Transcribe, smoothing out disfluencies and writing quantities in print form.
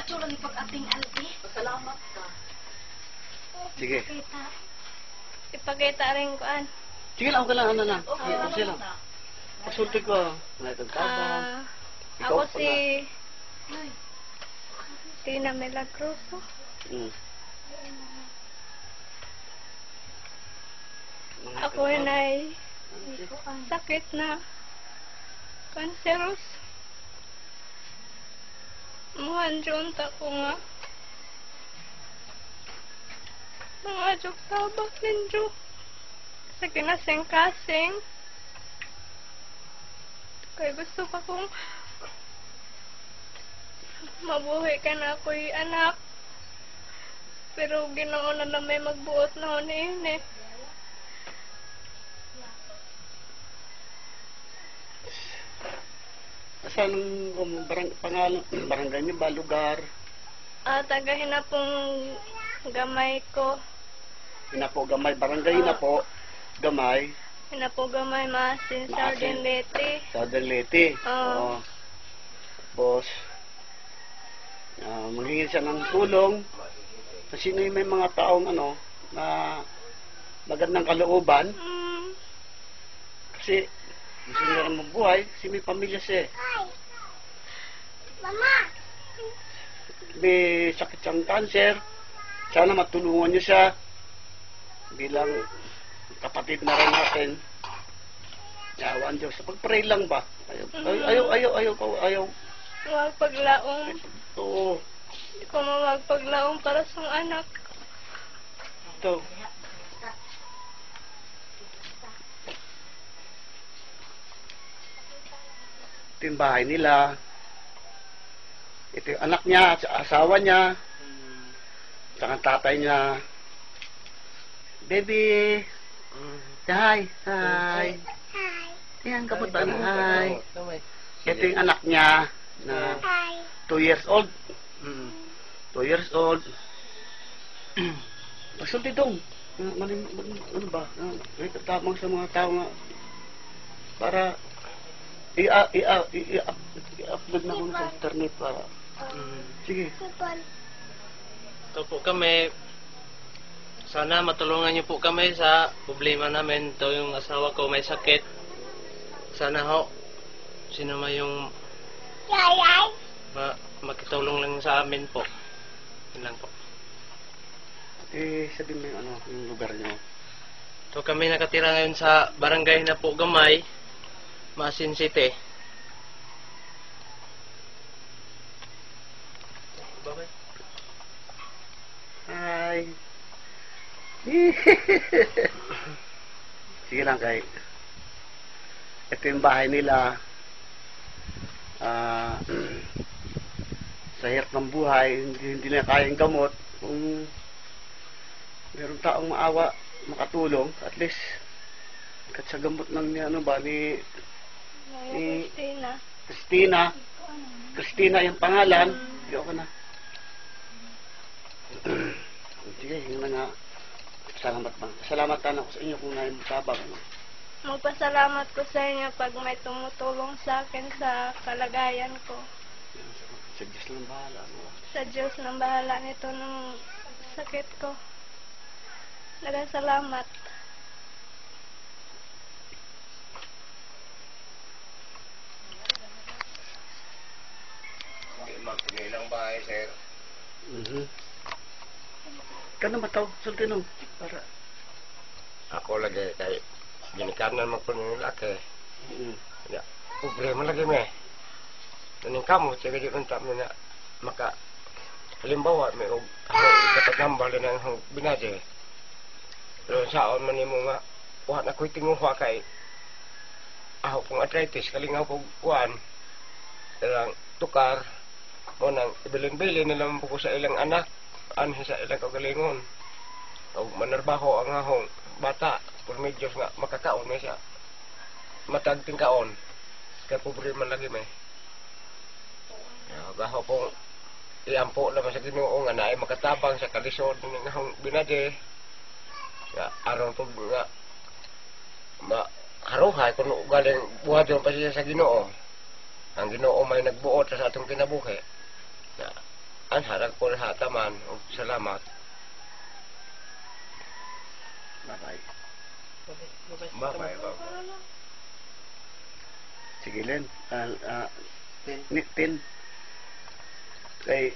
atsura ni pag-ating alti. Salamat ka. Sige. Ipakita rin ko an. Sige lang, okay lang, ano na. Okay, Sige lang. Pagsulti ko, may itong tabang. Ako si Tina Milagroso. Ako ay sakit na kanseros. Muhanjon ta ko nga. Mga juk tabak ninjo. Sa kinasing-kasing. Kaya gusto pa kong mabuhay ka na ako'y anak. Pero Ginoo na lang may magbuot na huni-huni. Saan pangalan, barangay niyo ba, lugar? Tagahin na pong gamay ko. Hinapo Gamay, barangay Hinapo Gamay. Hinapo Gamay, Maasin, Southern Leyte. Southern Leyte. Oo. Boss, manghingi siya ng tulong. Kasi may mga taong na magandang kalooban. Kasi gusto nila mabuhay kasi may pamilya siya. Mama! May sakit siyang cancer. Sana matulungan niyo siya bilang kapatid na rin natin. Yawan Diyos. Pag-pray lang ba? Ayaw. Huwag paglaong. Oo. Hindi ko mawagpaglaong para sa anak. Ito. Ito yung bahay nila. Ito yung anak niya, asawa niya, saka tatay niya. Baby! Hi! Hi! Yan, kaputan. Hi! Ito yung anak niya na 2 years old. 2 years old. Pagsulti dong. Ano ba? May katamang sa mga tao nga para i-upload na kung sa internet para sige. Ito po kami. Sana matulungan niyo po kami sa problema namin. Ito yung asawa ko may sakit. Sana ho, sino man yung makitulong lang sa amin po. Yun lang po. Sabihin mo yung lugar niyo. So kami nakatira ngayon sa barangay na po Gamay, Maasin City. Hi. Sige lang kay. Ito yung bahay nila. Sa hirap ng buhay, hindi na kayang gamot. Kung meron taong maawa, makatulong, at least kahit sa gamot ng ni Christina yung pangalan. Hindi ako na. Sige, yun na nga. Salamat ka na ako sa inyo kung naimutabang. Magpasalamat ko sa inyo pag may tumutulong sa akin sa kalagayan ko. Sa Diyos lang bahala. Sa Diyos nang bahala nito ng sakit ko. Salamat. Magpigay lang bahay, sir. Kano matawag sulti nung para Ako lagi kay ginikanan magpunin laki. Ya, problema lagi me. Taning kamu sige di unta mo na maka halimbawa may og dapat nambal na ang binaje. Pero saon man nimo nga wa na koy tinguha kay ako kung arthritis kalingaw ko kuan. Ilang tukar mo nang ibilin-bilin na lang po sa ilang anak anhi sa ilang kagalingon o manarbaho ang ahong bata por medyos nga makakaon may siya matagting kaon kaya problema lagi may baho pong iampo naman sa Ginoo nga naay makatabang sa kalisod ng ahong binade nga aron po nga haruhay kung galing buhaton pa siya sa Ginoo ang Ginoo may nagbuot sa atong kinabuhi na An harag ko lahat taman. O salamat. Bye-bye. Bye-bye. Sige, Len. Tin. Kay